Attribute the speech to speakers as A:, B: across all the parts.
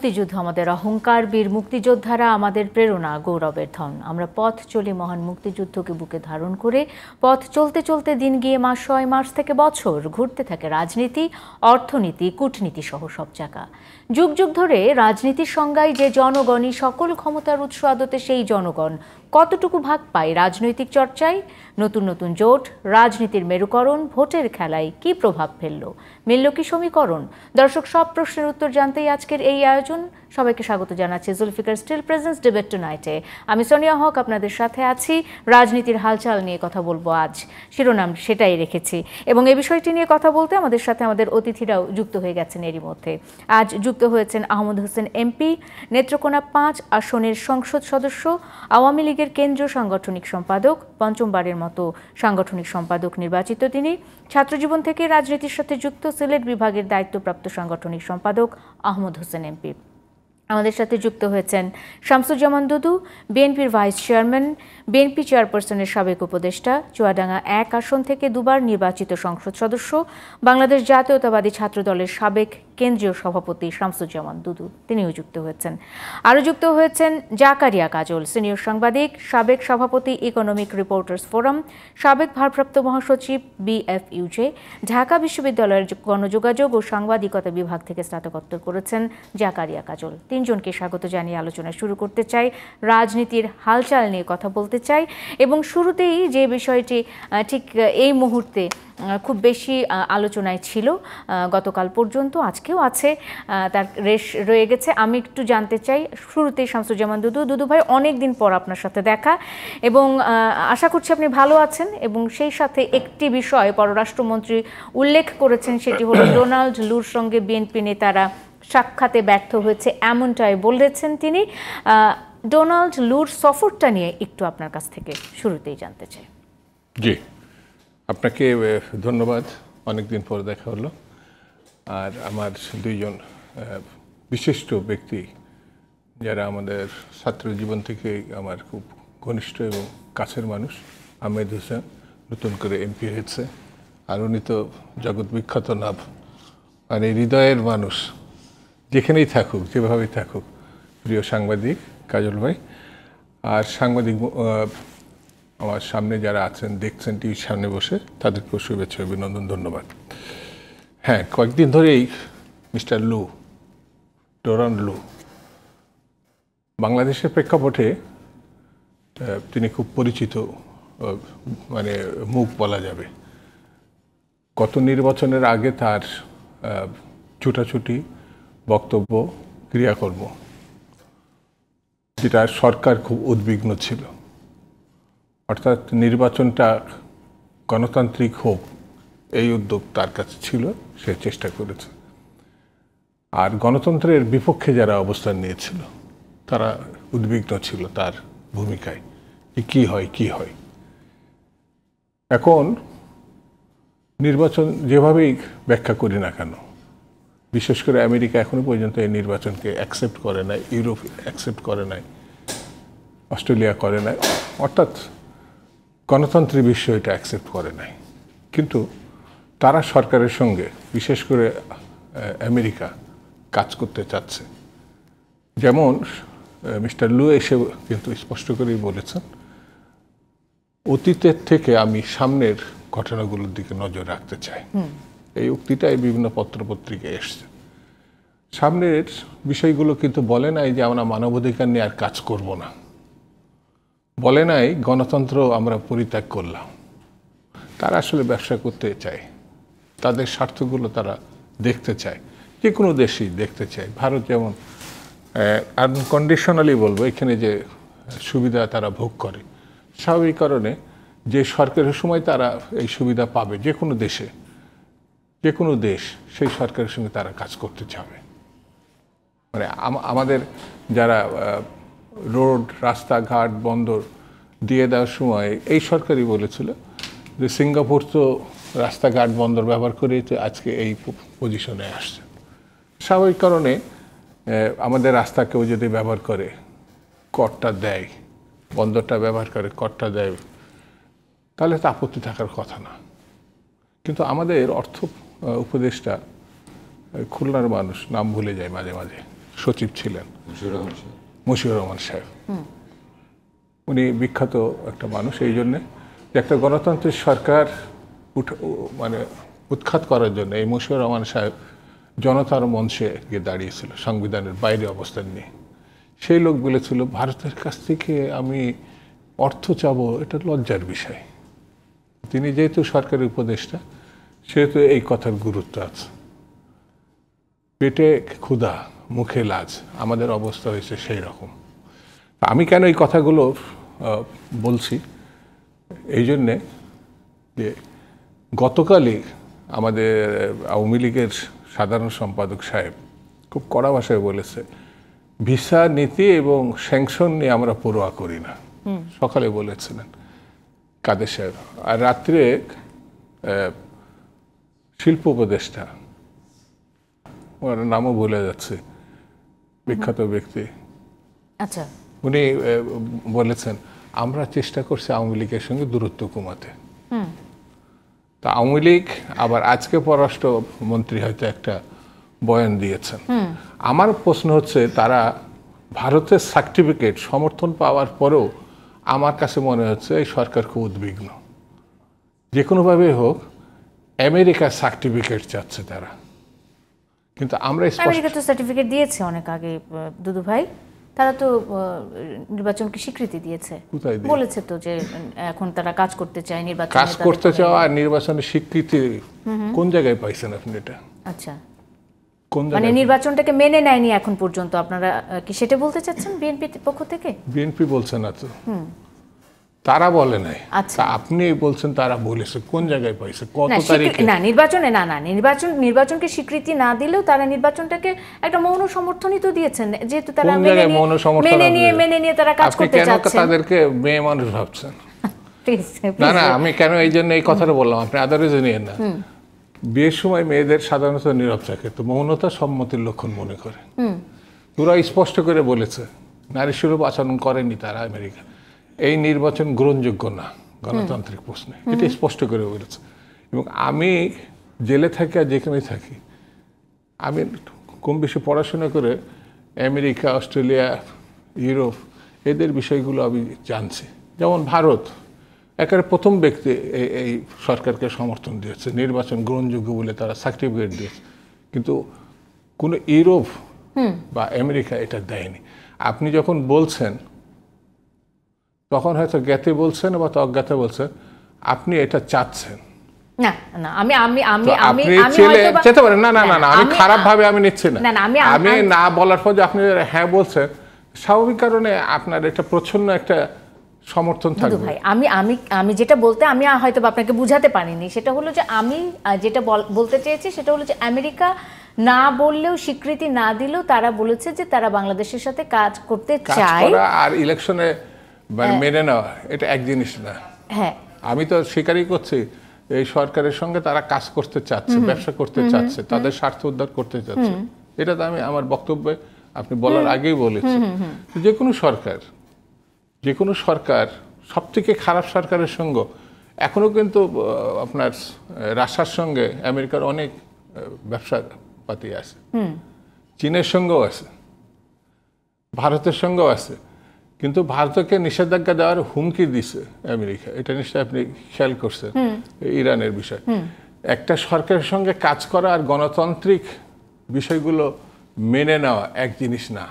A: মুক্তিযুদ্ধ আমাদের অহংকার, বীর মুক্তিযোদ্ধারা আমাদের প্রেরণা, গৌরবের ধন। আমরা পথ চলি মহান মুক্তিযুদ্ধকে বুকে ধারণ করে। পথ চলতে চলতে দিন গিয়ে মাস হয়, মাস থেকে বছর, ঘুরতে থাকে রাজনীতি, অর্থনীতি, কূটনীতি সহ সব জায়গা। যুগ যুগ ধরে রাজনীতির সংজ্ঞায় যে জনগণই সকল ক্ষমতার উৎস, আদতে সেই জনগণ কতটুকু ভাগ পায় রাজনৈতিক চর্চায়? নতুন নতুন জোট, রাজনীতির মেরুকরণ, ভোটের খেলায় কি প্রভাব ফেলল, মিলল কি সমীকরণ? দর্শক, সব প্রশ্নের উত্তর জানতেই আজকের এই আয়োজন। সবাইকে স্বাগত জানাচ্ছি জুলফিকার স্টিল প্রেজেন্স ডিবেট টুনাইটে। আমি সোনিয়া হক আপনাদের সাথে আছি। রাজনীতির হালচাল নিয়ে কথা বলবো আজ, শিরোনাম সেটাই রেখেছি। এবং এই বিষয়টি নিয়ে কথা বলতে আমাদের সাথে আমাদের অতিথিরাও যুক্ত হয়ে গেছেন এরই মধ্যে। আজ যুক্ত হয়েছেন আহমদ হোসেন এমপি, নেত্রকোনা ৫ আসনের সংসদ সদস্য, আওয়ামী লীগের কেন্দ্রীয় সাংগঠনিক সম্পাদক, পঞ্চমবারের মতো সাংগঠনিক সম্পাদক নির্বাচিত তিনি। ছাত্রজীবন থেকে রাজনীতির সাথে যুক্ত, সিলেট বিভাগের দায়িত্বপ্রাপ্ত সাংগঠনিক সম্পাদক আহমদ হোসেন এমপি। আমাদের সাথে যুক্ত হয়েছেন শামসুজ্জামান দুদু, বিএনপির ভাইস চেয়ারম্যান, বিএনপি চেয়ারপারসনের সাবেক উপদেষ্টা, চুয়াডাঙ্গা ১ আসন থেকে দুবার নির্বাচিত সংসদ সদস্য, বাংলাদেশ জাতীয়তাবাদী ছাত্রদলের সাবেক কেন্দ্রীয় সভাপতি শামসুজ্জামান দুদু, তিনিও যুক্ত হয়েছেন। আরও যুক্ত হয়েছেন জাকারিয়া কাজল, সিনিয়র সাংবাদিক, সাবেক সভাপতি ইকোনমিক রিপোর্টার্স ফোরাম, সাবেক ভারপ্রাপ্ত মহাসচিব বিএফইউজে, ঢাকা বিশ্ববিদ্যালয়ের গণযোগাযোগ ও সাংবাদিকতা বিভাগ থেকে স্নাতকোত্তর করেছেন জাকারিয়া কাজল। তিনজনকে স্বাগত জানিয়ে আলোচনা শুরু করতে চাই, রাজনীতির হালচাল নিয়ে কথা বলতে চাই। এবং শুরুতেই যে বিষয়টি ঠিক এই মুহূর্তে খুব বেশি আলোচনায় ছিল গতকাল পর্যন্ত, আজকেও আছে, তার রেশ রয়ে গেছে। আমি একটু জানতে চাই শুরুতেই শামসুজ্জামান দুদু ভাই, অনেক দিন পর আপনার সাথে দেখা, এবং আশা করছি আপনি ভালো আছেন। এবং সেই সাথে একটি বিষয় পররাষ্ট্রমন্ত্রী উল্লেখ করেছেন, সেটি হলো ডোনাল্ড লুর সঙ্গে বিএনপি নেতারা সাক্ষাতে ব্যর্থ হয়েছে, এমনটাই বলেছেন তিনি। ডোনাল্ড লুর সফরটা নিয়ে একটু আপনার কাছ থেকে শুরুতেই জানতে চাই।
B: জি, আপনাকে ধন্যবাদ। অনেকদিন পর দেখা হলো। আর আমার দুইজন বিশিষ্ট ব্যক্তি, যারা আমাদের ছাত্র জীবন থেকে আমার খুব ঘনিষ্ঠ এবং কাছের মানুষ, আহমেদ হোসেন নতুন করে এমপি হয়েছে, আর উনি তো জগৎ বিখ্যাত নাম, মানে হৃদয়ের মানুষ, যেখানেই থাকুক, যেভাবেই থাকুক। প্রিয় সাংবাদিক কাজল ভাই, আর সাংবাদিক আমার সামনে যারা আছেন, দেখছেন টিভির সামনে বসে, তাদেরকেও শুভেচ্ছা অভিনন্দন, ধন্যবাদ। হ্যাঁ, কয়েকদিন ধরেই মিস্টার লু, ডোনাল্ড লু, বাংলাদেশের প্রেক্ষাপটে তিনি খুব পরিচিত, মানে মুখ বলা যাবে। গত নির্বাচনের আগে তার ছুটাছুটি, বক্তব্য, ক্রিয়াকর্ম, যেটা সরকার খুব উদ্বিগ্ন ছিল। অর্থাৎ নির্বাচনটা গণতান্ত্রিক হোক, এই উদ্যোগ তার কাছে ছিল, সে চেষ্টা করেছে। আর গণতন্ত্রের বিপক্ষে যারা অবস্থান নিয়েছিল, তারা উদ্বিগ্ন ছিল তার ভূমিকায়, যে কী হয়। এখন নির্বাচন যেভাবেই ব্যাখ্যা করি না কেন, বিশেষ করে আমেরিকা এখনো পর্যন্ত এই নির্বাচনকে অ্যাকসেপ্ট করে নাই, ইউরোপ অ্যাকসেপ্ট করে নাই, অস্ট্রেলিয়া করে নাই, অর্থাৎ গণতন্ত্রের বিষয়টা অ্যাকসেপ্ট করে নাই। কিন্তু তারা সরকারের সঙ্গে, বিশেষ করে আমেরিকা, কাজ করতে চাচ্ছে। যেমন মিস্টার লু এসে কিন্তু স্পষ্ট করেই বলেছেন, অতীতের থেকে আমি সামনের ঘটনাগুলোর দিকে নজর রাখতে চাই। এই উক্তিটাই বিভিন্ন পত্রপত্রিকায় এসছে। সামনের বিষয়গুলো কিন্তু বলে নাই যে আমরা মানবাধিকার নিয়ে আর কাজ করব না, বলে নাই গণতন্ত্র আমরা পরিত্যাগ করলাম। তারা আসলে ব্যবসা করতে চায়, তাদের স্বার্থগুলো তারা দেখতে চায়, যে কোনো দেশেই দেখতে চায়। ভারত যেমন আনকন্ডিশনালি বলবো, এখানে যে সুবিধা তারা ভোগ করে, স্বাভাবিক কারণে যে সরকারের সময় তারা এই সুবিধা পাবে, যে কোনো দেশে, যে কোনো দেশ সেই সরকারের সঙ্গে তারা কাজ করতে চাবে। মানে আমাদের যারা রোড, রাস্তাঘাট, বন্দর দিয়ে দেওয়ার সময় এই সরকারই বলেছিল যে সিঙ্গাপুর তো রাস্তাঘাট, বন্দর ব্যবহার করেই তো আজকে এই পজিশনে আসছে। স্বাভাবিক কারণে আমাদের রাস্তা কেউ যদি ব্যবহার করে, করটা দেয়, বন্দরটা ব্যবহার করে, করটা দেয়, তাহলে তো আপত্তি থাকার কথা না। কিন্তু আমাদের অর্থ উপদেষ্টা খুলনার মানুষ, নাম ভুলে যায় মাঝে মাঝে, সচিব ছিলেন, মশিউর রহমান সাহেব। উনি বিখ্যাত একটা মানুষ এই জন্যে যে একটা গণতান্ত্রিক সরকার মানে উৎখাত করার জন্য এই মশিউর রহমান সাহেব জনতার মঞ্চে গিয়ে দাঁড়িয়েছিল সংবিধানের বাইরে অবস্থান নিয়ে। সেই লোক বলেছিল ভারতের কাছ থেকে আমি অর্থ চাবো, এটা লজ্জার বিষয়। তিনি যেহেতু সরকারের উপদেষ্টা, সেহেতু এই কথার গুরুত্ব আছে। পেটে ক্ষুধা, মুখে লাজ, আমাদের অবস্থা হয়েছে সেই রকম। আমি কেন এই কথাগুলো বলছি, এই জন্যে যে গতকালই আমাদের আওয়ামী লীগের সাধারণ সম্পাদক সাহেব খুব কড়া ভাষায় বলেছে, ভিসা নীতি এবং স্যাংশন নিয়ে আমরা পরোয়া করি না। সকালে বলেছিলেন কাদের সাহেব। আর রাত্রে শিল্প উপদেষ্টা, ওর নামও ভুলে যাচ্ছে, বিখ্যাত ব্যক্তি,
A: আচ্ছা,
B: উনি বলেছেন আমরা চেষ্টা করছি আওয়ামী লীগের সঙ্গে দূরত্ব কমাতে। তা আওয়ামী লীগ আবার আজকে পররাষ্ট্রমন্ত্রী হয়তো একটা বয়ান দিয়েছেন। আমার প্রশ্ন হচ্ছে, তারা ভারতের সার্টিফিকেট সমর্থন পাওয়ার পরেও আমার কাছে মনে হচ্ছে এই সরকার খুব উদ্বিগ্ন। যে কোনোভাবে হোক আমেরিকার সার্টিফিকেট চাচ্ছে তারা, কিন্তু আমরা
A: আমেরিকা তো সার্টিফিকেট দিয়েছে অনেক আগে দুদু ভাই। তারা তো নির্বাচনকে স্বীকৃতি দিয়েছে, বলেছে তো যে এখন তারা কাজ করতে চায়, নির্বাচন
B: কাজ করতে চাওয়া আর নির্বাচনের স্বীকৃতি কোন জায়গায় পাইছেন আপনি এটা?
A: আচ্ছা,
B: কোন
A: মানে
B: জায়গায়?
A: নির্বাচনটাকে মেনে নেয়নি এখন পর্যন্ত, আপনারা কি সেটা বলতে চাচ্ছেন বিএনপির পক্ষ থেকে?
B: বিএনপি বলছে না তো, তারা বলে নাই।
A: আচ্ছা,
B: আপনি বলছেন তারা বলেছে, কোন জায়গায় পাইছে, কত তারিখে?
A: না নির্বাচনকে স্বীকৃতি না দিলেও তারা নির্বাচনটাকে একটা মৌন সমর্থনই তো দিয়েছেন, যেহেতু তারা মেনে নিয়ে তারা কাজ করতে চাচ্ছেন।
B: আপনি কেন তাদেরকে মেয়ে মানুষ ভাবছেন? না না, আমি কেন এই জন্য এই কথাটা বললাম, আপনি আদারে জানিয়েন না। বিয়ের সময় মেয়েদের সাধারণত নীরব থাকে, তো মৌনতা সম্মতির লক্ষণ মনে করে। পুরা স্পষ্ট করে বলেছে নারী সুলভ আচরণ করেনি তারা আমেরিকা, এই নির্বাচন গ্রহণযোগ্য না গণতান্ত্রিক প্রশ্নে, এটা স্পষ্ট করে বলেছে। এবং আমি জেলে থাকি আর যেখানে থাকি, আমি কম বেশি পড়াশোনা করে আমেরিকা, অস্ট্রেলিয়া, ইউরোপ এদের বিষয়গুলো আমি জানছি। যেমন ভারত একেবারে প্রথম ব্যক্তি এই সরকারকে সমর্থন দিয়েছে, নির্বাচন গ্রহণযোগ্য বলে তারা সার্টিফিকেট দিয়েছে, কিন্তু কোনো ইউরোপ বা আমেরিকা এটা দেয়নি। আপনি যখন বলছেন তখন হয়তো জ্ঞাতে বলছেন বা অজ্ঞাতে বলছেন, আপনি এটা চাচ্ছেন
A: না। না, আমি আমি আমি আমি
B: চেতে পারেন না, না না না, আমি খারাপ ভাবে আমি নিচ্ছি না। আমি না বলার পর যে আপনি হ্যাঁ বলছেন, স্বাভাবিক কারণে আপনার এটা প্রচ্ছন্ন একটা সমর্থন থাকবে।
A: ভাই আমি আমি আমি যেটা বলতে আমি হয়তো আপনাকে বুঝাতে পারিনি, সেটা হলো যে আমি যেটা বলতে চেয়েছি সেটা হলো যে আমেরিকা না বললেও, স্বীকৃতি না দিলেও তারা বলেছে যে তারা বাংলাদেশের সাথে কাজ করতে চায়।
B: আর ইলেকশনে মেনে নেওয়া এটা এক জিনিস না।
A: হ্যাঁ,
B: আমি তো স্বীকারই করছি এই সরকারের সঙ্গে তারা কাজ করতে চাচ্ছে, ব্যবসা করতে চাচ্ছে, তাদের স্বার্থ উদ্ধার করতে চাচ্ছে। এটা তো আমি আমার বক্তব্যে আপনি বলার আগেই বলেছি। যে কোনো সরকার সব থেকে খারাপ সরকারের সঙ্গে এখনো কিন্তু আপনার রাশিয়ার সঙ্গে আমেরিকার অনেক ব্যবসা পাতি আছে, চীনের সঙ্গেও আছে, ভারতের সঙ্গেও আছে, কিন্তু ভারতকে নিষেধাজ্ঞা দেওয়ার হুমকি দিছে আমেরিকা। এটা নিশ্চয়ই আপনি খেয়াল করছেন, ইরানের বিষয়। একটা সরকারের সঙ্গে কাজ করা আর গণতান্ত্রিক বিষয়গুলো মেনে নেওয়া এক জিনিস না।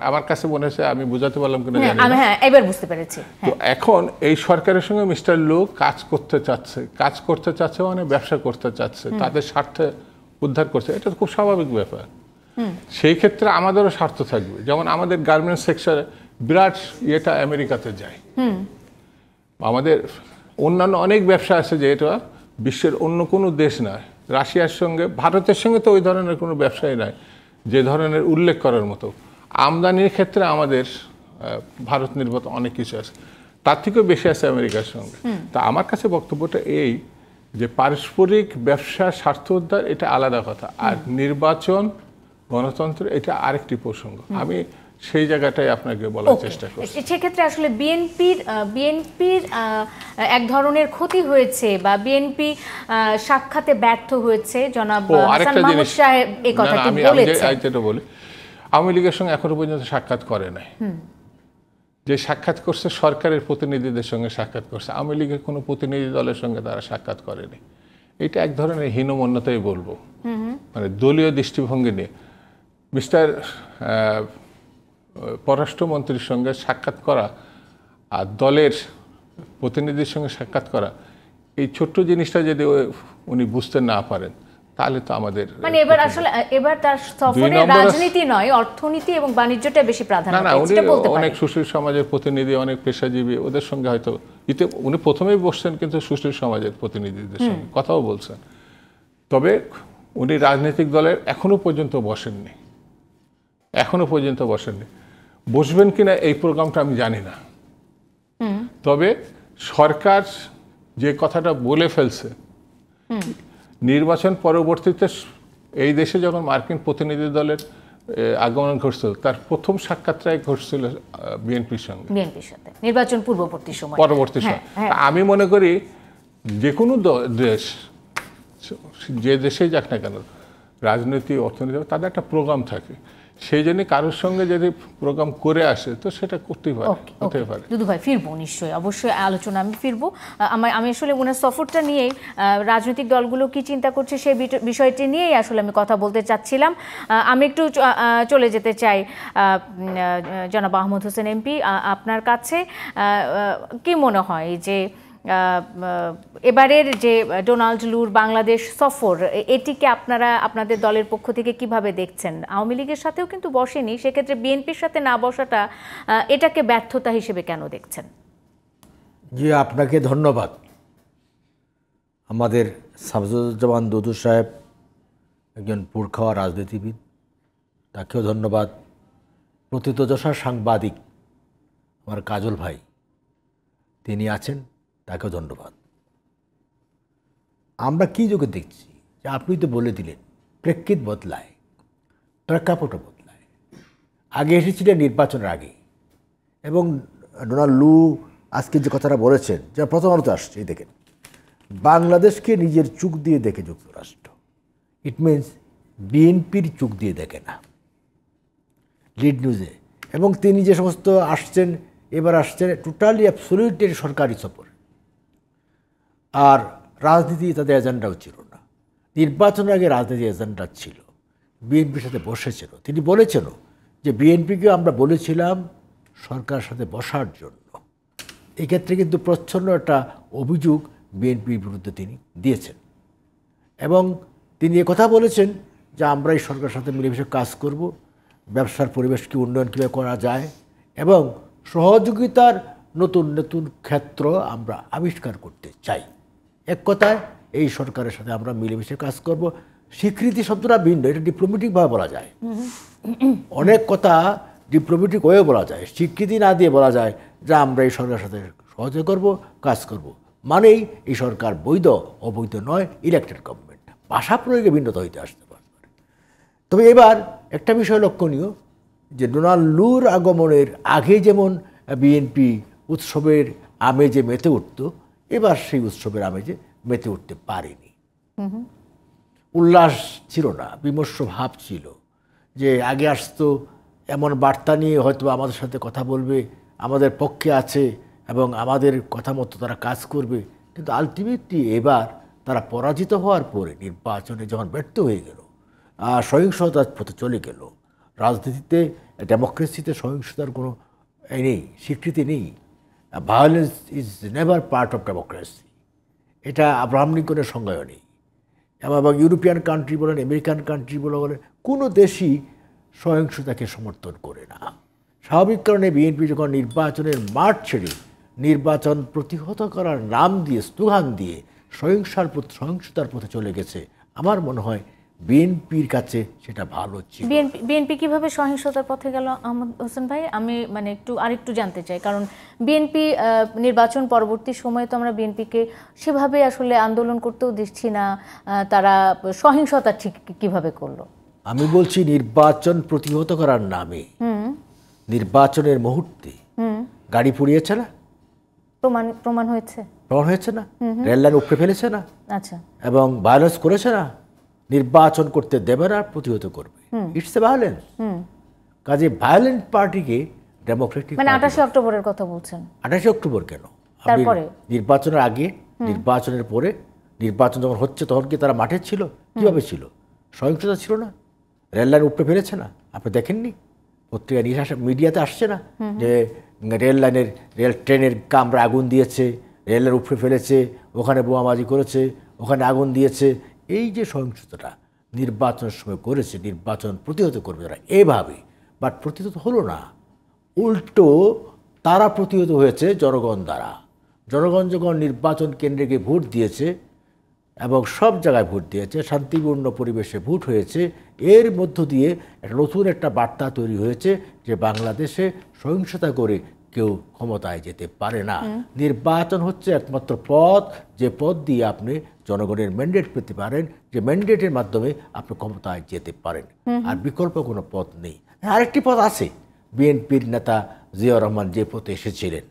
B: আমার কাছে মনে হচ্ছে, আমি বুঝাতে পারলাম কিনা জানি না।
A: হ্যাঁ, এবার বুঝতে পেরেছি।
B: তো এখন এই সরকারের সঙ্গে মিস্টার লো কাজ করতে চাচ্ছে মানে ব্যবসা করতে চাচ্ছে, তাদের স্বার্থ উদ্ধার করছে, এটা খুব স্বাভাবিক ব্যাপার। সেই ক্ষেত্রে আমাদেরও স্বার্থ থাকবে। যেমন আমাদের গার্মেন্টস সেক্টরে বিরাট ইয়েটা আমেরিকাতে যায়। আমাদের অন্যান্য অনেক ব্যবসা আছে যে এটা বিশ্বের অন্য কোনো দেশ নয়, রাশিয়ার সঙ্গে, ভারতের সঙ্গে তো ওই ধরনের কোনো ব্যবসাই নাই যে ধরনের উল্লেখ করার মতো। আমদানির ক্ষেত্রে আমাদের ভারত নির্ভর অনেক কিছু আছে, তার থেকেও বেশি আছে আমেরিকার সঙ্গে। তা আমার কাছে বক্তব্যটা এই যে পারস্পরিক ব্যবসা স্বার্থ উদ্ধার এটা আলাদা কথা, আর নির্বাচন গণতন্ত্র এটা আরেকটি প্রসঙ্গ। আমি সেই জায়গাটাই আপনাকে বলার চেষ্টা করছি।
A: সেক্ষেত্রে আসলে বিএনপির এক ধরনের ক্ষতি হয়েছে বা বিএনপি সাক্ষাতে ব্যর্থ হয়েছে, জনাব হাসান মাহমুদ সাহেব এই কথাটি বলেছেন।
B: আমি যেটা বলি, আওয়ামী লীগের সঙ্গে এখনো পর্যন্ত সাক্ষাৎ করে নাই। যে সাক্ষাৎ করছে সরকারের প্রতিনিধিদের সঙ্গে সাক্ষাৎ করছে, আওয়ামী লীগের কোনো প্রতিনিধি দলের সঙ্গে তারা সাক্ষাৎ করেনি। এটা এক ধরনের হীনমন্যতাই বলবো, মানে দলীয় দৃষ্টিভঙ্গি নিয়ে। মিস্টার পররাষ্ট্রমন্ত্রীর সঙ্গে সাক্ষাৎ করা আর দলের প্রতিনিধির সঙ্গে সাক্ষাৎ করা, এই ছোট্ট জিনিসটা যদি উনি বুঝতে না পারেন তাহলে তো আমাদের
A: মানে এবার তার সফরে রাজনীতি নয়, অর্থনীতি এবং বাণিজ্যটা বেশি প্রাধান্য
B: পেয়েছে। না, উনি অনেক সুশীল সমাজের প্রতিনিধি, অনেক পেশাজীবী, ওদের সঙ্গে হয়তো উনি প্রথমেই বসছেন, কিন্তু সুশীল সমাজের প্রতিনিধিদের সঙ্গে কথাও বলছেন। তবে উনি রাজনৈতিক দলের এখনো পর্যন্ত বসেননি, বসবেন কিনা এই প্রোগ্রামটা আমি জানি না। তবে সরকার যে কথাটা বলে ফেলছে, নির্বাচন পরবর্তীতে এই দেশে যখন মার্কিন প্রতিনিধি দলের আগমন ঘটছিল, তার প্রথম সাক্ষাৎটাই ঘটছিল বিএনপির সঙ্গে,
A: নির্বাচন পরবর্তী সময়।
B: আমি মনে করি যে কোনো দেশ, যে দেশেই যাক না কেন, রাজনীতি অর্থনীতি তাদের একটা প্রোগ্রাম থাকে। সেই জন্য কারোর সঙ্গে যদি প্রোগ্রাম করে আসে তো সেটা করতেই পারে, হতে পারে।
A: দুদু ভাই, ফিরবো নিশ্চয়ই, অবশ্যই আলোচনা আমি ফিরবো। আমি আসলে ওনার সফরটা নিয়েই, রাজনৈতিক দলগুলো কি চিন্তা করছে সেই বিষয়টি নিয়েই আসলে আমি কথা বলতে চাচ্ছিলাম। আমি একটু চলে যেতে চাই জনাব আহমদ হোসেন এমপি, আপনার কাছে কি মনে হয় যে এবারের যে ডোনাল্ড লুর বাংলাদেশ সফর, এটিকে আপনারা আপনাদের দলের পক্ষ থেকে কিভাবে দেখছেন? আওয়ামী লীগের সাথেও কিন্তু বসেনি, সেক্ষেত্রে বিএনপির সাথে না বসাটা এটাকে ব্যর্থতা হিসেবে কেন দেখছেন?
C: জি, আপনাকে ধন্যবাদ। আমাদের শামসুজ্জামান দুদু সাহেব একজন পুরখাওয়া রাজনীতিবিদ, তাকেও ধন্যবাদ। প্রথিতযশা সাংবাদিক আমার কাজল ভাই, তিনি আছেন, তাকেও ধন্যবাদ। আমরা কি যুগে দেখছি যে আপনি তো বলে দিলেন, প্রেক্ষিত বদলায়, প্রেক্ষাপটও বদলায়। আগে এসেছিলেন নির্বাচনের আগে, এবং ডোনাল্ড লু আজকে যে কথাটা বলেছেন, যা প্রথম আলোতে আসছে, এই দেখেন, বাংলাদেশকে নিজের চোখ দিয়ে দেখে যুক্তরাষ্ট্র, ইট মিনস বিএনপির চোখ দিয়ে দেখে না, লিড নিউজে। এবং তিনি যে সমস্ত আসছেন, এবার আসছেন টোটালি অ্যাবসলিউটলি সরকারি সফর, আর রাজনীতি তাদের এজেন্ডাও ছিল না। নির্বাচনের আগে রাজনীতি এজেন্ডা ছিল, বিএনপির সাথে বসেছিল। তিনি বলেছেনও যে বিএনপিকে আমরা বলেছিলাম সরকারের সাথে বসার জন্য। এক্ষেত্রে কিন্তু প্রচ্ছন্ন একটা অভিযোগ বিএনপির বিরুদ্ধে তিনি দিয়েছেন, এবং তিনি কথা বলেছেন যে আমরা এই সরকারের সাথে মিলেমিশে কাজ করব, ব্যবসার পরিবেশকে উন্নয়ন কীভাবে করা যায়, এবং সহযোগিতার নতুন নতুন ক্ষেত্র আমরা আবিষ্কার করতে চাই। এক কথায় এই সরকারের সাথে আমরা মিলেমিশে কাজ করব। স্বীকৃতি শব্দটা ভিন্ন, এটা ডিপ্লোমেটিকভাবে বলা যায়। অনেক কথা ডিপ্লোমেটিক ওয়ে বলা যায়, স্বীকৃতি না দিয়ে বলা যায় যে আমরা এই সরকারের সাথে সহযোগিতা করব, কাজ করব, মানেই এই সরকার বৈধ, অবৈধ নয়, ইলেক্টেড গভর্নমেন্ট। ভাষা প্রয়োগে ভিন্নতা হইতে আসতে পারে। তবে এবার একটা বিষয় লক্ষণীয় যে ডোনাল্ড লুর আগমনের আগে যেমন বিএনপি উৎসবের আমেজে মেতে উঠত, এবার সেই উৎসবের আমেজে মেতে উঠতে পারেনি। উল্লাস ছিল না, বিমর্ষ ভাব ছিল। যে আগে আসতো এমন বার্তা নিয়ে হয়তো আমাদের সাথে কথা বলবে, আমাদের পক্ষে আছে এবং আমাদের কথা মতো তারা কাজ করবে, কিন্তু আলটিমেটলি এবার তারা পরাজিত হওয়ার পরে নির্বাচনে যখন ব্যর্থ হয়ে গেল, সহিংসতার পথে চলে গেল। রাজনীতিতে, ডেমোক্রেসিতে সহিংসতার কোনো নেই, স্বীকৃতি নেই। Violence is never part of democracy, এটা আব্রাহাম লিঙ্কনের সংজ্ঞায় নেই। এবং ইউরোপিয়ান কান্ট্রি বলেন, আমেরিকান কান্ট্রি বলেন, কোনো দেশই সহিংসতাকে সমর্থন করে না। স্বাভাবিক কারণে বিএনপি যখন নির্বাচনের মাঠ ছেড়ে নির্বাচন প্রতিহত করার নাম দিয়ে, স্লোগান দিয়ে সহিংসতার পথে চলে গেছে, আমার মনে হয় বিএনপির কাছে সেটা ভালো ছিল।
A: বিএনপি কিভাবে সহিংসতার পথে গেল আহমদ হোসেন ভাই? আমি আরেকটু জানতে চাই, কারণ বিএনপি নির্বাচন পরবর্তী সময়ে তো আমরা বিএনপিকে সেভাবে আসলে আন্দোলন করতেও দিচ্ছি না, তারা সহিংসতা ঠিক কিভাবে করলো?
C: আমি বলছি নির্বাচন প্রতিহত করার নামে নির্বাচনের মুহূর্তে গাড়ি পুড়িয়েছে না,
A: প্রমাণ হয়েছে।
C: প্রমাণ হয়েছে না, রেললাইন উপড়ে ফেলেছে না,
A: আচ্ছা,
C: এবং ভায়োলেন্স করেছে না, নির্বাচন করতে দেবে না, প্রতিহত করবে। It's a violence. কাজে ভায়োলেন্ট পার্টিকে ডেমোক্রেটিক,
A: মানে 28 অক্টোবরের কথা বলছেন।
C: 28 অক্টোবর কেন, আপনি
A: তারপরে
C: নির্বাচনের আগে, নির্বাচনের পরে, নির্বাচন যখন হচ্ছে তখন কি তারা মাঠে ছিল? কিভাবে ছিল? সহিংসতা ছিল না? রেললাইন উপড়ে ফেলেছে না? আপনি দেখেননি? পত্রিকা নিয়ে আসে, মিডিয়াতে আসছে না যে রেল ট্রেনের কামরা আগুন দিয়েছে, রেলের উপড়ে ফেলেছে, ওখানে বোমাবাজি করেছে, ওখানে আগুন দিয়েছে। এই যে সহিংসতাটা নির্বাচনের সময় করেছে, নির্বাচন প্রতিহত করবে তারা এভাবে, বাট প্রতিহত হলো না, উল্টো তারা প্রতিহত হয়েছে জনগণ দ্বারা। জনগণ যখন নির্বাচন কেন্দ্রে গিয়ে ভোট দিয়েছে এবং সব জায়গায় ভোট দিয়েছে, শান্তিপূর্ণ পরিবেশে ভোট হয়েছে, এর মধ্য দিয়ে নতুন একটা বার্তা তৈরি হয়েছে যে বাংলাদেশে সহিংসতা করে কেউ ক্ষমতায় যেতে পারে না। নির্বাচন হচ্ছে একমাত্র পথ, যে পথ দিয়ে আপনি জনগণের ম্যান্ডেট পেতে পারেন, যে ম্যান্ডেটের মাধ্যমে আপনি ক্ষমতায় যেতে পারেন, আর বিকল্প কোনো পথ নেই। আরেকটি পথ আছে, বিএনপির নেতা জিয়াউর রহমান যে পথে এসেছিলেন।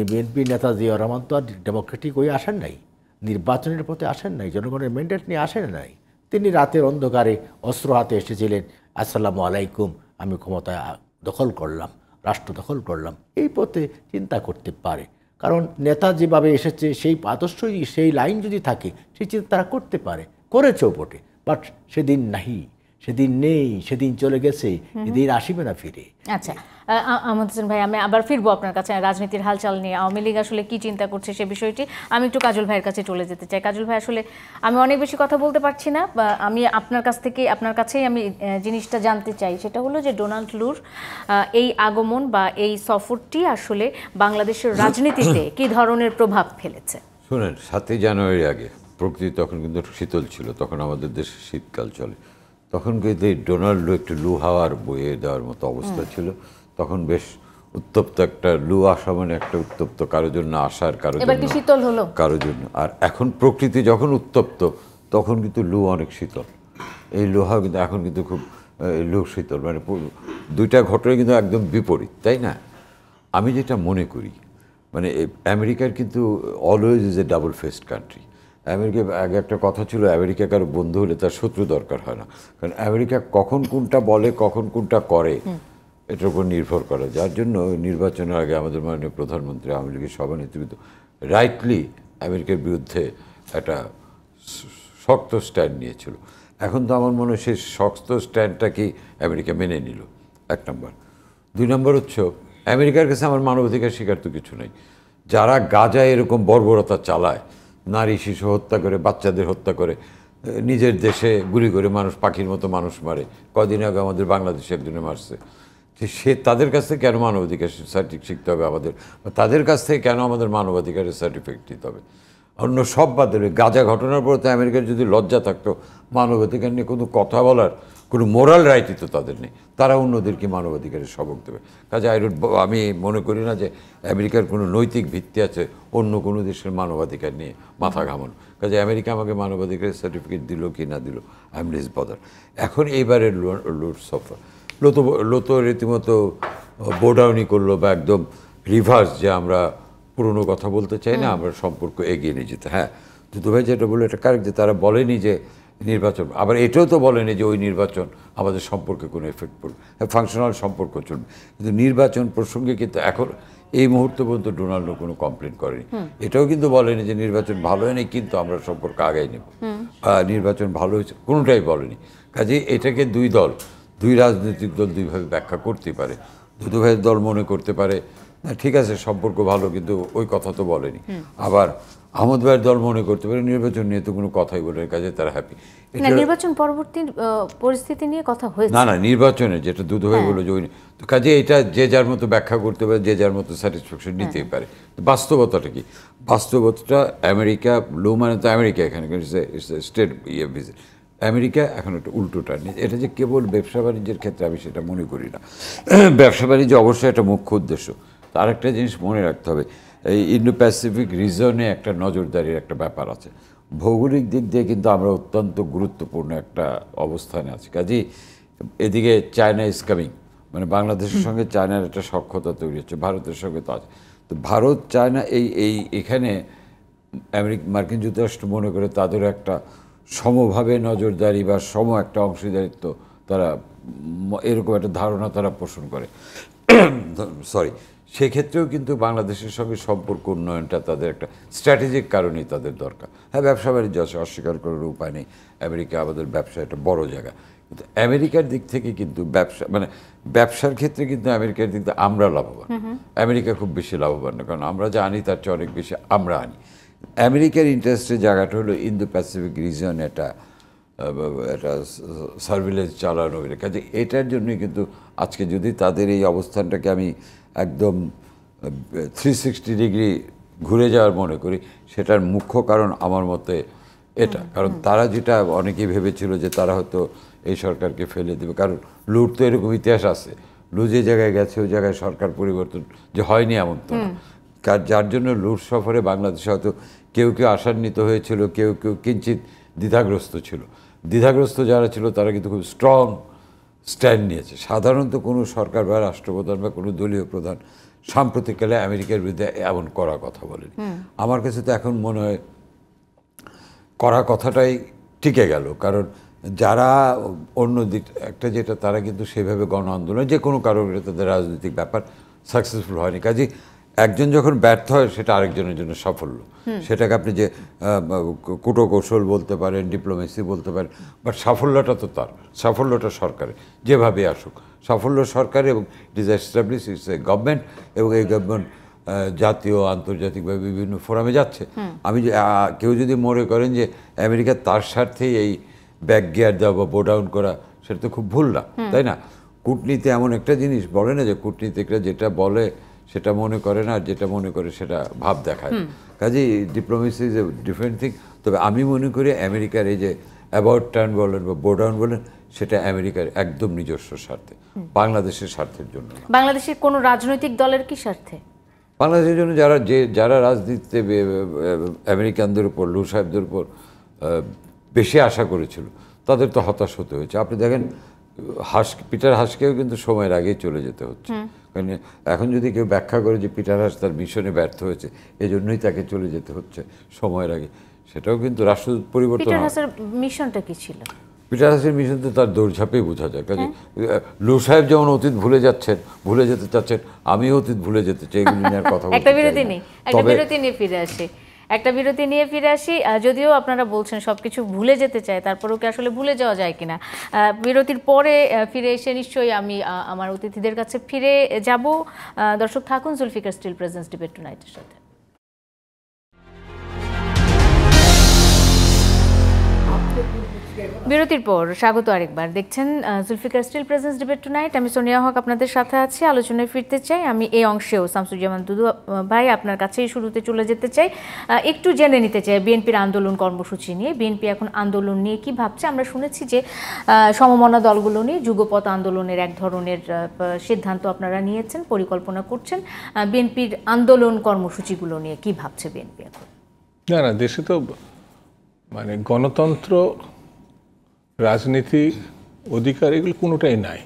C: বিএনপির নেতা জিয়াউর রহমান তো আর ডেমোক্রেটিক হয়ে আসেন নাই, নির্বাচনের পথে আসেন নাই, জনগণের ম্যান্ডেট নিয়ে আসেন নাই। তিনি রাতের অন্ধকারে অস্ত্র হাতে এসেছিলেন, আসসালামু আলাইকুম, আমি ক্ষমতা দখল করলাম, রাষ্ট্র দখল করলাম। এই পথে চিন্তা করতে পারে, কারণ নেতা যেভাবে এসেছে সেই আদর্শ, সেই লাইন যদি থাকে, সেই চিন্তা তারা করতে পারে, করেছেও বটে। বাট সেদিন নাহি, সেদিন নেই, সেদিন চলে গেছে, এদিন আসিবে না ফিরে।
A: আচ্ছা, আহমদ হোসেন ভাই, আমি আবার ফিরবো আপনার কাছে রাজনীতির হালচাল নিয়ে। আওয়ামী লীগ আসলে কি চিন্তা করছে সে বিষয়টি আমি একটু কাজল ভাইয়ের কাছে চলে যেতে চাই। কাজল ভাই, আসলে আমি অনেক বেশি কথা বলতে পারছি না, আমি আপনার কাছেই আমি জিনিসটা জানতে চাই। সেটা হলো যে ডোনাল্ড লুর এই আগমন বা এই সফরটি আসলে বাংলাদেশের রাজনীতিতে কি ধরনের প্রভাব ফেলেছে?
D: শুনেন, 7ই জানুয়ারি আগে প্রকৃতি তখন কিন্তু শীতল ছিল, তখন আমাদের দেশে শীতকাল চলে, তখন কিন্তু এই ডোনাল্ড একটু লু হাওয়ার বইয়ে দেওয়ার মতো অবস্থা ছিল। তখন বেশ উত্তপ্ত একটা লু আসা, মানে একটা উত্তপ্ত, কারোর জন্য আসার, কারোর জন্য
A: শীতল হলো,
D: কারোর জন্য। আর এখন প্রকৃতি যখন উত্তপ্ত, তখন কিন্তু লু অনেক শীতল। এই লোহা কিন্তু এখন কিন্তু খুব লু শীতল, মানে দুইটা ঘটনা কিন্তু একদম বিপরীত, তাই না? আমি যেটা মনে করি, মানে আমেরিকার কিন্তু always is a double faced country. America আগে একটা কথা ছিল, আমেরিকা কারো বন্ধু হলে তার শত্রু দরকার হয় না, কারণ আমেরিকা কখন কোনটা বলে, কখন কোনটা করে, এটার উপর নির্ভর করে। যার জন্য নির্বাচনের আগে আমাদের মাননীয় প্রধানমন্ত্রী, আওয়ামী লীগের সভানেতৃত্ব রাইটলি আমেরিকার বিরুদ্ধে একটা শক্ত স্ট্যান্ড নিয়েছিল। এখন তো আমার মনে হয় সেই শক্ত স্ট্যান্ডটাকেই আমেরিকা মেনে নিল, 1 নম্বর। 2 নম্বর হচ্ছে, আমেরিকার কাছে আমার মানবাধিকার স্বীকার তো কিছু নেই। যারা গাজায় এরকম বর্বরতা চালায়, নারী শিশু হত্যা করে, বাচ্চাদের হত্যা করে, নিজের দেশে গুলি করে মানুষ, পাখির মতো মানুষ মারে, কদিন আগে আমাদের বাংলাদেশে একজনে মারছে, যে সে তাদের কাছ থেকে কেন মানবাধিকার সার্টিফিকেট শিখতে হবে আমাদের, তাদের কাছ থেকে কেন আমাদের মানবাধিকারের সার্টিফিকেট দিতে হবে? অন্য সব বাদ দিলে গাজা ঘটনার পর তো আমেরিকার যদি লজ্জা থাকতো, মানবাধিকার নিয়ে কোনো কথা বলার কোনো মোরাল রাইটই তো তাদের নেই, তারা অন্যদেরকে মানবাধিকারের সবক দেবে। কাজে আমি মনে করি না যে আমেরিকার কোনো নৈতিক ভিত্তি আছে অন্য কোনো দেশের মানবাধিকার নিয়ে মাথা ঘামানো। কাজে আমেরিকা আমাকে মানবাধিকারের সার্টিফিকেট দিল কি না দিল, আই এম লেস বদার। এখন এইবারের লুট সফর লোতো রীতিমতো বোডাউনি করলো, বা একদম রিভার্স, যে আমরা পুরনো কথা বলতে চাই না, আমরা সম্পর্ক এগিয়ে নিয়ে যেতে। হ্যাঁ, দুদু ভাই যেটা বললো এটা কারেক্ট, যে তারা বলেনি যে নির্বাচন, আবার এটাও তো বলেনি যে ওই নির্বাচন আমাদের সম্পর্কে কোনো এফেক্ট পড়বে, ফাংশনাল সম্পর্ক চলবে। কিন্তু নির্বাচন প্রসঙ্গে কিন্তু এখন এই মুহূর্তে পর্যন্ত ডোনাল্ডো কোনো কমপ্লেন করেনি। এটাও কিন্তু বলেনি যে নির্বাচন ভালো হয়নি কিন্তু আমরা সম্পর্ক আগাই নেব, নির্বাচন ভালো হয়েছে, কোনোটাই বলেনি। কাজে এটাকে দুই রাজনৈতিক দল দুইভাবে ব্যাখ্যা করতে পারে। দুদু ভাইয়ের দল মনে করতে পারে না ঠিক আছে সম্পর্ক ভালো, কিন্তু ওই কথা তো বলেনি। আবার আহমদ ভাইয়ের দল মনে করতে পারে নির্বাচন নিয়ে তো কোনো কথাই বলে, কাজে তারা হ্যাপি।
A: নির্বাচন পরবর্তী পরিস্থিতি নিয়ে কথা হয়েছে,
D: না নির্বাচনে যেটা দুদু ভাই বললো যে ওই, তো কাজে এটা যে যার মতো ব্যাখ্যা করতে পারে, যে যার মতো স্যাটিসফ্যাকশন নিতেই পারে। বাস্তবতাটা কি? বাস্তবতা আমেরিকা লো মানে তো আমেরিকা, এখানে স্টেট ভিজিট আমেরিকা এখন একটা উল্টোটা নিয়ে, এটা যে কেবল ব্যবসা বাণিজ্যের ক্ষেত্রে আমি সেটা মনে করি না। ব্যবসা বাণিজ্য অবশ্যই একটা মুখ্য উদ্দেশ্য, তার একটা জিনিস মনে রাখতে হবে, এই ইন্দো প্যাসিফিক রিজনে একটা নজরদারির একটা ব্যাপার আছে। ভৌগোলিক দিক দিয়ে কিন্তু আমরা অত্যন্ত গুরুত্বপূর্ণ একটা অবস্থানে আছি। কাজেই এদিকে চায়না ইজ কামিং, মানে বাংলাদেশের সঙ্গে চায়নার একটা সখ্যতা তৈরি হচ্ছে, ভারতের সঙ্গে তো আছে। তো ভারত চায়না এখানে মার্কিন যুক্তরাষ্ট্র মনে করে তাদের একটা সমভাবে নজরদারি বা একটা অংশীদারিত্ব তারা এরকম একটা ধারণা তারা পোষণ করে। সরি, সেক্ষেত্রেও কিন্তু বাংলাদেশের সঙ্গে সম্পর্ক উন্নয়নটা তাদের একটা স্ট্র্যাটেজিক কারণেই তাদের দরকার। হ্যাঁ, ব্যবসা বাণিজ্য আছে, অস্বীকার করার উপায় নেই, আমেরিকা আমাদের ব্যবসা একটা বড় জায়গা, কিন্তু আমেরিকার দিক থেকে কিন্তু ব্যবসার ক্ষেত্রে কিন্তু আমেরিকার দিক থেকে আমরা লাভবান, আমেরিকা খুব বেশি লাভবান না, কারণ আমরা যা আনি তার চেয়ে অনেক বেশি আমরা আনি। আমেরিকার ইন্টারেস্টের জায়গাটা হলো ইন্দো প্যাসিফিক রিজন, একটা সার্ভিলেন্স চালানো, কাজে এটার জন্যই কিন্তু আজকে যদি তাদের এই অবস্থানটাকে আমি একদম 360 ডিগ্রি ঘুরে যাওয়ার মনে করি, সেটার মুখ্য কারণ আমার মতে এটা। কারণ তারা যেটা অনেকেই ভেবেছিল যে তারা হয়তো এই সরকারকে ফেলে দেবে, কারণ লুট তো এরকম ইতিহাস আছে, লু যে জায়গায় গেছে ওই জায়গায় সরকার পরিবর্তন যে হয়নি এমন তো না, যার জন্য লুট সফরে বাংলাদেশে হয়তো কেউ কেউ আশান্বিত হয়েছিল, কেউ কেউ কিঞ্চিত দ্বিধাগ্রস্ত ছিল। দ্বিধাগ্রস্ত যারা ছিল তারা কিন্তু খুব স্ট্রং স্ট্যান্ড নিয়েছে। সাধারণত কোনো সরকার বা রাষ্ট্রপ্রধান বা কোনো দলীয় প্রধান সাম্প্রতিককালে আমেরিকার বিরুদ্ধে এমন কড়া কথা বলেনি। আমার কাছে তো এখন মনে হয় কড়া কথাটাই টিকে গেল, কারণ যারা অন্য দিক একটা যেটা তারা কিন্তু সেভাবে গণ আন্দোলন যে কোনো কারণে তাদের রাজনৈতিক ব্যাপার সাকসেসফুল হয়নি। কাজে একজন যখন ব্যর্থ হয় সেটা আরেকজনের জন্য সাফল্য, সেটাকে আপনি যে কূটকৌশল বলতে পারেন, ডিপ্লোমেসি বলতে পারেন, বাট সাফল্যটা তো তার, সাফল্যটা সরকারের যেভাবে আসুক, সাফল্য সরকারের, এবং it is establish, it's a government, এবং এই গভর্নমেন্ট জাতীয় আন্তর্জাতিকভাবে বিভিন্ন ফোরামে যাচ্ছে। আমি কেউ যদি মনে করেন যে আমেরিকা তার স্বার্থেই এই ব্যাক গিয়ার দেওয়া বা বো ডাউন করা, সেটা তো খুব ভুল না, তাই না? কূটনীতি এমন একটা জিনিস, বলে না যে কূটনীতিকরা যেটা বলে সেটা মনে করে না, আর যেটা মনে করে সেটা ভাব দেখায়। কাজেই diplomacy is a different thing. তবে আমি মনে করি আমেরিকার এই যে অ্যাবাউট টার্ন বলেন বা বো ডাউন বলেন, সেটা আমেরিকার একদম নিজস্ব স্বার্থে, বাংলাদেশের স্বার্থের জন্য।
A: বাংলাদেশের কোনো রাজনৈতিক দলের কি স্বার্থে?
D: বাংলাদেশের জন্য যারা রাজনীতিতে আমেরিকানদের উপর, লু সাহেবদের উপর বেশি আশা করেছিল, তাদের তো হতাশ হতে হয়েছে। আপনি দেখেন পিটার হাসকেও কিন্তু সময়ের আগেই চলে যেতে হচ্ছে। কারণ এখন যদি কেউ ব্যাখ্যা করে যে পিটার হাস তার মিশনে ব্যর্থ হয়েছে, এজন্যই তাকে চলে যেতে হচ্ছে সময়ের আগে, সেটাও কিন্তু রাষ্ট্রদূত পরিবর্তন।
A: পিটার হাসের মিশনটা কি ছিল?
D: পিটার হাসের মিশন তো তার দৌড়ঝাঁপেই বোঝা যায়। কাজে লু সাহেব যেমন অতীত ভুলে যেতে চাচ্ছেন, আমিও অতীত ভুলে যেতে চাই, এগুলি নিয়ে কথা বলতে চাই।
A: একটা বিরতি নিয়ে ফিরে আসি। যদিও আপনারা বলছেন সবকিছু ভুলে যেতে চায়, তারপরেও কি আসলে ভুলে যাওয়া যায় কিনা? বিরতির পরে ফিরে এসে নিশ্চয়ই আমি আমার অতিথিদের কাছে ফিরে যাব। দর্শক থাকুন জুলফিকার স্টিল প্রেজেন্স ডিবেট টুনাইটের সাথে। বিরতির পর স্বাগত আরেকবার। দেখছেন Zulfiqar steel presents debate tonight. আমি সোনিয়া হক আপনাদের সাথে আছি। আলোচনায় ফিরতে চাই। আমি এই অংশেও শামসুজ্জামান দুদু ভাই আপনার কাছেই শুরুতে চলে যেতে চাই, একটু জেনে নিতে চাই বিএনপির আন্দোলন কর্মসূচি নিয়ে। বিএনপি এখন আন্দোলন নিয়ে কি ভাবছে? আমরা শুনেছি যে সমমনা দলগুলো নিয়ে যুগপৎ আন্দোলনের এক ধরনের সিদ্ধান্ত আপনারা নিয়েছেন, পরিকল্পনা করছেন। বিএনপির আন্দোলন কর্মসূচিগুলো নিয়ে কি ভাবছে বিএনপি এখন?
B: না, দেশে তো মানে গণতন্ত্র, রাজনীতি, অধিকার, এগুলো কোনোটাই নাই।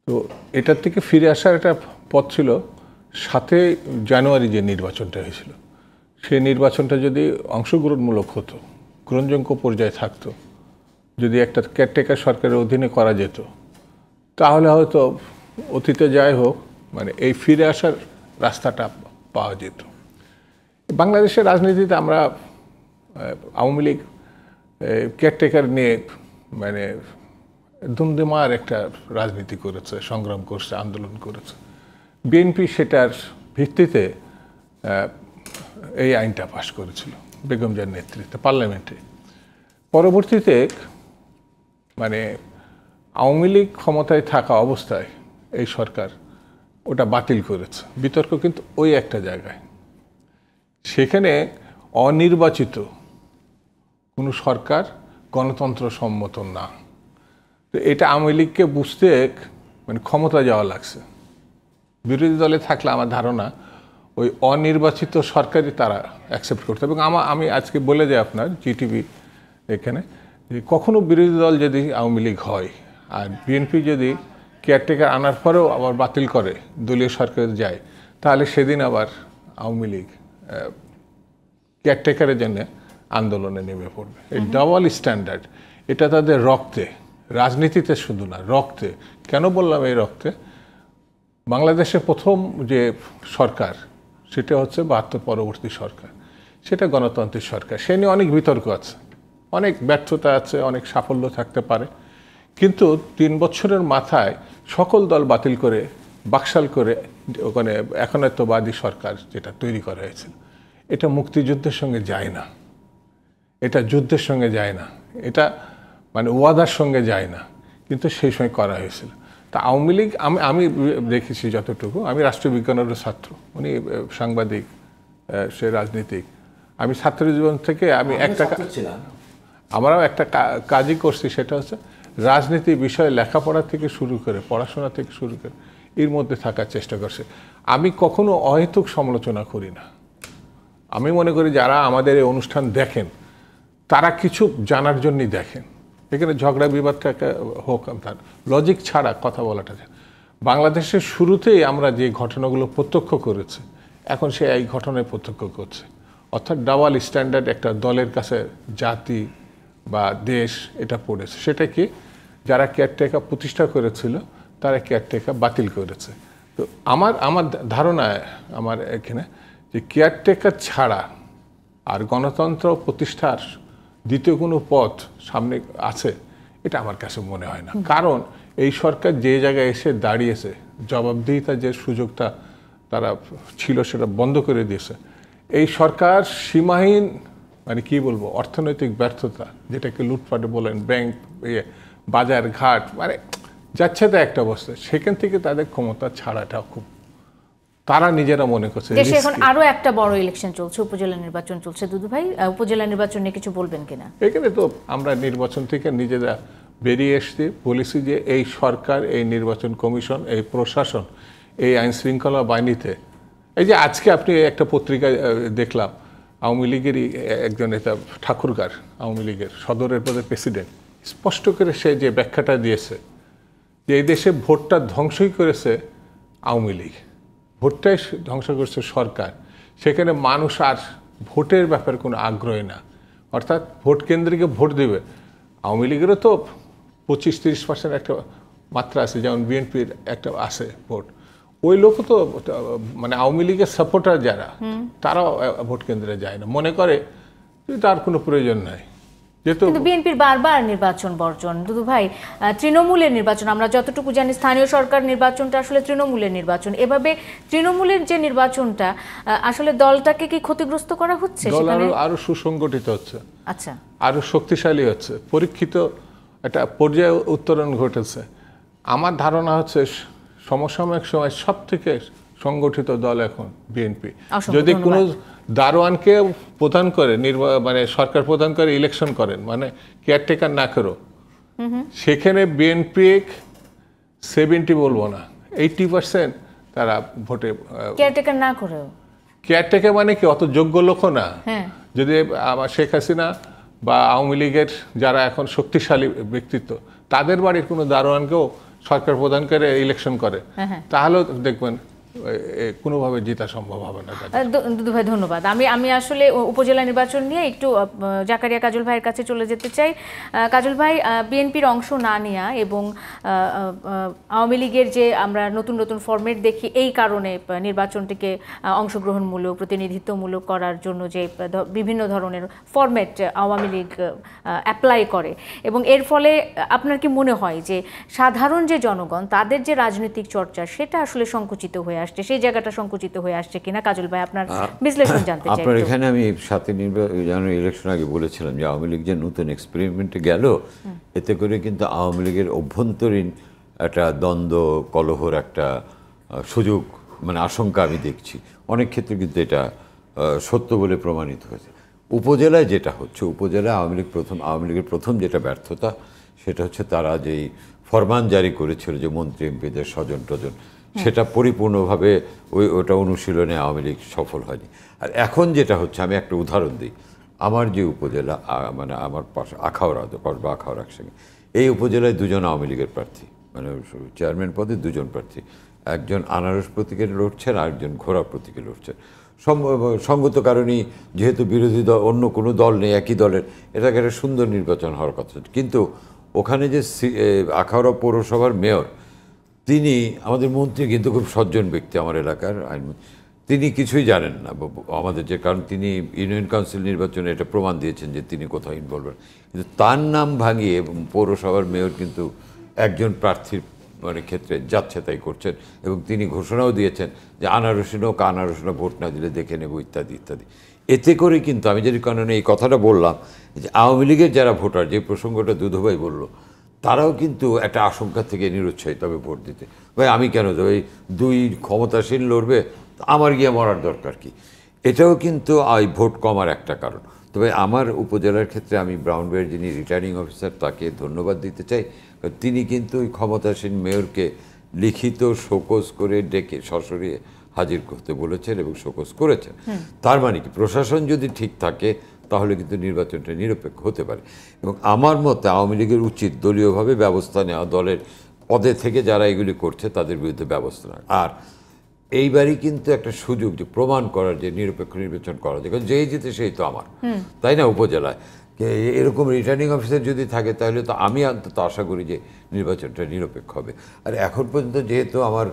B: তো এটার থেকে ফিরে আসার একটা পথ ছিল 7 জানুয়ারি যে নির্বাচনটা হয়েছিল, সেই নির্বাচনটা যদি অংশগ্রহণমূলক হতো, গ্রহণযোগ্য পর্যায়ে থাকতো, যদি একটা কেয়ারটেকার সরকারের অধীনে করা যেত, তাহলে হয়তো অতীতে যাই হোক মানে এই ফিরে আসার রাস্তাটা পাওয়া যেত। বাংলাদেশের রাজনীতিতে আমরা আওয়ামী লীগ কেয়ারটেকার নিয়ে মানে ধুমধুমার একটা রাজনীতি করেছে, সংগ্রাম করছে, আন্দোলন করেছে। বিএনপি সেটার ভিত্তিতে এই আইনটা পাশ করেছিল বেগম জিয়ার নেতৃত্বে পার্লামেন্টে। পরবর্তীতে মানে আওয়ামী লীগ ক্ষমতায় থাকা অবস্থায় এই সরকার ওটা বাতিল করেছে। বিতর্ক কিন্তু ওই একটা জায়গায়, সেখানে অনির্বাচিত কোনো সরকার গণতন্ত্র সম্মত না। তো এটা আওয়ামী লীগকে বুঝতে মানে ক্ষমতা যাওয়া লাগছে। বিরোধী দলে থাকলে আমার ধারণা ওই অনির্বাচিত সরকারই তারা অ্যাকসেপ্ট করতে। এবং আমি আজকে বলে যাই আপনার জিটিভি এখানে, যে কখনো বিরোধী দল যদি আওয়ামী লীগ হয় আর বিএনপি যদি কেয়ারটেকার আনার পরেও আবার বাতিল করে, দলীয় সরকারে যায়, তাহলে সেদিন আবার আওয়ামী লীগ কেয়ারটেকারের জন্য আন্দোলনে নেমে পড়বে। এই ডাবল স্ট্যান্ডার্ড, এটা তাদের রক্তে, রাজনীতিতে শুধু না, রক্তে। কেন বললাম এই রক্তে? বাংলাদেশের প্রথম যে সরকার সেটা হচ্ছে ৭২ পরবর্তী সরকার, সেটা গণতান্ত্রিক সরকার। সে নিয়ে অনেক বিতর্ক আছে, অনেক ব্যর্থতা আছে, অনেক সাফল্য থাকতে পারে, কিন্তু ৩ বছরের মাথায় সকল দল বাতিল করে বাকশাল করে ওখানে একান্নতবাদী সরকার যেটা তৈরি করা হয়েছিল, এটা মুক্তিযুদ্ধের সঙ্গে যায় না, এটা যুদ্ধের সঙ্গে যায় না, এটা মানে ওয়াদার সঙ্গে যায় না, কিন্তু সেই সময় করা হয়েছিল। তা আওয়ামী লীগ, আমি দেখেছি যতটুকু, আমি রাষ্ট্রবিজ্ঞানেরও ছাত্র, উনি সাংবাদিক, সে রাজনীতিক। আমি ছাত্র জীবন থেকে আমি আমরাও একটা কাজই করছি, সেটা হচ্ছে রাজনীতি বিষয়ে লেখাপড়া থেকে শুরু করে, পড়াশোনা থেকে শুরু করে এর মধ্যে থাকার চেষ্টা করছে। আমি কখনো অহেতুক সমালোচনা করি না। আমি মনে করি যারা আমাদের এই অনুষ্ঠান দেখেন তারা কিছু জানার জন্যই দেখেন। এখানে ঝগড়া বিবাদটা হোক, তার লজিক ছাড়া কথা বলাটা। বাংলাদেশের শুরুতেই আমরা যে ঘটনাগুলো প্রত্যক্ষ করেছি, এখন সে এই ঘটনায় প্রত্যক্ষ করছে। অর্থাৎ ডাবল স্ট্যান্ডার্ড একটা দলের কাছে জাতি বা দেশ এটা পড়েছে। সেটা কি, যারা কেয়ারটেকার প্রতিষ্ঠা করেছিল তারা কেয়ারটেকার বাতিল করেছে। তো আমার ধারণায়, আমার এখানে যে কেয়ারটেকার ছাড়া আর গণতন্ত্র প্রতিষ্ঠার দ্বিতীয় কোনো পথ সামনে আছে, এটা আমার কাছে মনে হয় না। কারণ এই সরকার যে জায়গায় এসে দাঁড়িয়েছে, জবাবদিহিতার যে সুযোগটা তারা ছিল সেটা বন্ধ করে দিয়েছে। এই সরকার সীমাহীন, মানে কি বলবো, অর্থনৈতিক ব্যর্থতা, যেটাকে লুটপাট বলেন, ব্যাংক, বাজার ঘাট, মানে যাচ্ছে তা একটা অবস্থা। সেখান থেকে তাদের ক্ষমতা ছাড়াটা খুব, তারা নিজেরা মনে করছে।
A: দেশে এখন আরো একটা বড় ইলেকশন চলছে, উপজেলা নির্বাচন চলছে। দুদু ভাই, উপজেলা নির্বাচন নিয়ে কিছু বলবেন কিনা?
B: এখানে তো আমরা নির্বাচন থেকে নিজেরা বেরিয়ে এসছি, বলেছি যে এই সরকার, এই নির্বাচন কমিশন, এই প্রশাসন, এই আইন শৃঙ্খলা বাহিনীতে, এই যে আজকে আপনি একটা পত্রিকা দেখলাম, আওয়ামী লীগেরই একজন নেতা, ঠাকুরগার, আওয়ামী লীগের সদরের পদের প্রেসিডেন্ট, স্পষ্ট করে সে যে ব্যাখ্যাটা দিয়েছে যে এই দেশে ভোটটা ধ্বংসই করেছে আওয়ামী লীগ, ভোটটাই ধ্বংস করেছে সরকার। সেখানে মানুষ আর ভোটের ব্যাপারে কোনো আগ্রহী না, অর্থাৎ ভোট কেন্দ্রিকে ভোট দেবে। আওয়ামী লীগেরও তো 25-30% একটা মাত্রা আছে, যেমন বিএনপির একটা আছে ভোট। ওই লোক তো মানে আওয়ামী লীগের সাপোর্টার যারা, তারাও ভোট কেন্দ্রে যায় না, মনে করে তার কোনো প্রয়োজন নাই।
A: কিন্তু বিএনপির বারবার নির্বাচন বর্জন। দুদু ভাই, তৃণমূলের নির্বাচন, আমরা যতটুকু জানি স্থানীয় সরকার নির্বাচনটা আসলে তৃণমূলের নির্বাচন। এভাবে তৃণমূলের যে নির্বাচনটা, আসলে দলটাকে কি ক্ষতিগ্রস্ত করা হচ্ছে?
B: আরো সুসংগঠিত হচ্ছে,
A: আচ্ছা,
B: আরো শক্তিশালী হচ্ছে, পরীক্ষিত একটা পর্যায়ে উত্তরণ ঘটেছে। আমার ধারণা হচ্ছে সমসাময়িক সময় সব থেকে সংগঠিত দল এখন বিএনপি। যদি কোনো দারোয়ানকে প্রধান করে মানে সরকার প্রধান করে ইলেকশন করেন, মানে কেয়ারটেকার না করো, সেখানে বিএনপি 70 বলবো না, 80% তারা ভোটে।
A: কেয়ারটেকার না করেও,
B: কেয়ারটেকার মানে কি অত যোগ্য লোক না। যদি আমার শেখ হাসিনা বা আওয়ামী লীগের যারা এখন শক্তিশালী ব্যক্তিত্ব, তাদের বাড়ির কোনো দারোয়ানকেও সরকার প্রধান করে ইলেকশন করে, তাহলেও দেখবেন কোনোভাবে জেতা সম্ভব হবে না।
A: দুদু ভাই ধন্যবাদ। আমি আসলে উপজেলা নির্বাচন নিয়ে একটু জাকারিয়া কাজল ভাইয়ের কাছে চলে যেতে চাই। কাজল ভাই, বিএনপির অংশ না নেয়া এবং আওয়ামী লীগের যে আমরা নতুন নতুন ফরম্যাট দেখি, এই কারণে নির্বাচনটিকে অংশগ্রহণমূলক, প্রতিনিধিত্বমূলক করার জন্য যে বিভিন্ন ধরনের ফরম্যাট আওয়ামী লীগ অ্যাপ্লাই করে, এবং এর ফলে আপনার কি মনে হয় যে সাধারণ যে জনগণ, তাদের যে রাজনৈতিক চর্চা, সেটা আসলে সংকুচিত হয়ে আসছে, সেই জায়গাটা সংকুচিত হয়ে আসছে কিনা? কাজল ভাই, আপনার বিশ্লেষণ জানতে চাই।
D: আপনার এখানে আমি সাথে ইলেকশন আগে বলেছিলাম যে আওয়ামী লীগ যে নতুন এক্সপেরিমেন্টে গেল, এতে করে কিন্তু আওয়ামী লীগের অভ্যন্তরীণ একটা দ্বন্দ্ব, কলহর একটা সুযোগ, মানে আশঙ্কা আমি দেখছি। অনেক ক্ষেত্রে কিন্তু এটা সত্য বলে প্রমাণিত হয়েছে। উপজেলায় যেটা হচ্ছে, উপজেলায় আওয়ামী লীগের প্রথম যেটা ব্যর্থতা, সেটা হচ্ছে তারা যেই ফরমান জারি করেছিল যে মন্ত্রী এমপিদের স্বজন টজন, সেটা পরিপূর্ণভাবে ওটা অনুশীলনে আওয়ামী লীগ সফল হয়নি। আর এখন যেটা হচ্ছে, আমি একটা উদাহরণ দিই, আমার যে উপজেলা, মানে আমার পাশে আখাউড়া, কসবা আখাউড়া একসঙ্গে, এই উপজেলায় 2জন আওয়ামী লীগের প্রার্থী, মানে চেয়ারম্যান পদে দুজন প্রার্থী, একজন আনারস প্রতীকে লড়ছেন আর একজন ঘোড়া প্রতীকে লড়ছেন। সঙ্গত কারণেই যেহেতু বিরোধী দল অন্য কোনো দল নেই একই দলের, এটাকে একটা সুন্দর নির্বাচন হওয়ার কথা। কিন্তু ওখানে যে আখাউড়া পৌরসভার মেয়র, তিনি আমাদের মন্ত্রী কিন্তু খুব সজ্জন ব্যক্তি আমার এলাকার, তিনি কিছুই জানেন না আমাদের যে, কারণ তিনি ইউনিয়ন কাউন্সিল নির্বাচনে এটা প্রমাণ দিয়েছেন যে তিনি কোথাও ইনভলভ, কিন্তু তার নাম ভাঙিয়ে পৌরসভার মেয়র কিন্তু একজন প্রার্থীর মানে ক্ষেত্রে যাচ্ছে তাই করছেন, এবং তিনি ঘোষণাও দিয়েছেন যে আনারসিনো ভোট না দিলে দেখে নেব ইত্যাদি ইত্যাদি। এতে করে কিন্তু আমি যদি কারণে এই কথাটা বললাম যে আওয়ামী লীগের যারা ভোটার, যে প্রসঙ্গটা দুধুভাই বলল, তারাও কিন্তু একটা আশঙ্কা থেকে নিরুৎসাহিত হবে ভোট দিতে। ভাই আমি কেন দেবো, এই দুই ক্ষমতাসীন লড়বে, আমার গিয়ে মরার দরকার কি? এটাও কিন্তু এই ভোট কমার একটা কারণ। তবে আমার উপজেলার ক্ষেত্রে আমি ব্রাউনবাড়ির যিনি রিটার্নিং অফিসার তাকে ধন্যবাদ দিতে চাই। তিনি কিন্তু ওই ক্ষমতাসীন মেয়রকে লিখিত শোকজ করে ডেকে সশরীরে হাজির করতে বলেছেন এবং শোকজ করেছেন। তার মানে কি, প্রশাসন যদি ঠিক থাকে তাহলে কিন্তু নির্বাচনটা নিরপেক্ষ হতে পারে। এবং আমার মতে আওয়ামী লীগের উচিত দলীয়ভাবে ব্যবস্থা নেওয়া, দলের পদে থেকে যারা এগুলি করছে তাদের বিরুদ্ধে ব্যবস্থা নেওয়া। আর এইবারই কিন্তু একটা সুযোগ যে প্রমাণ করার যে নিরপেক্ষ নির্বাচন করা যায়, কারণ যেই জিতে সেই তো আমার, তাই না? উপজেলায় এরকম রিটার্নিং অফিসার যদি থাকে তাহলে তো আমি অন্তত আশা করি যে নির্বাচনটা নিরপেক্ষ হবে। আর এখন পর্যন্ত যেহেতু আমার